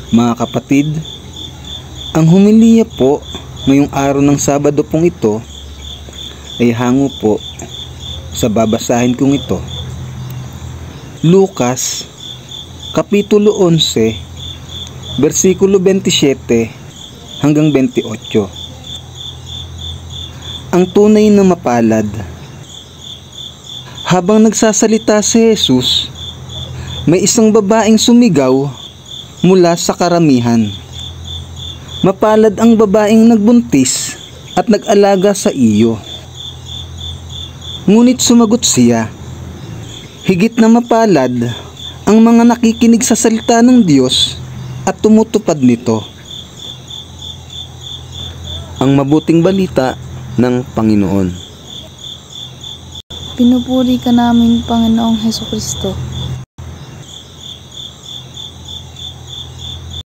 Mga kapatid, ang humiliya po ngayong araw ng Sabado pong ito ay hango po sa babasahin kong ito. Lucas, Kapitulo 11, versikulo 27 hanggang 28. Ang tunay na mapalad. Habang nagsasalita si Jesus, may isang babaeng sumigaw mula sa karamihan. Mapalad ang babaeng nagbuntis at nag-alaga sa iyo. Ngunit sumagot siya, higit na mapalad ang mga nakikinig sa salita ng Diyos at tumutupad nito. Ang mabuting balita ng Panginoon. Pinupuri ka namin, Panginoong Hesukristo.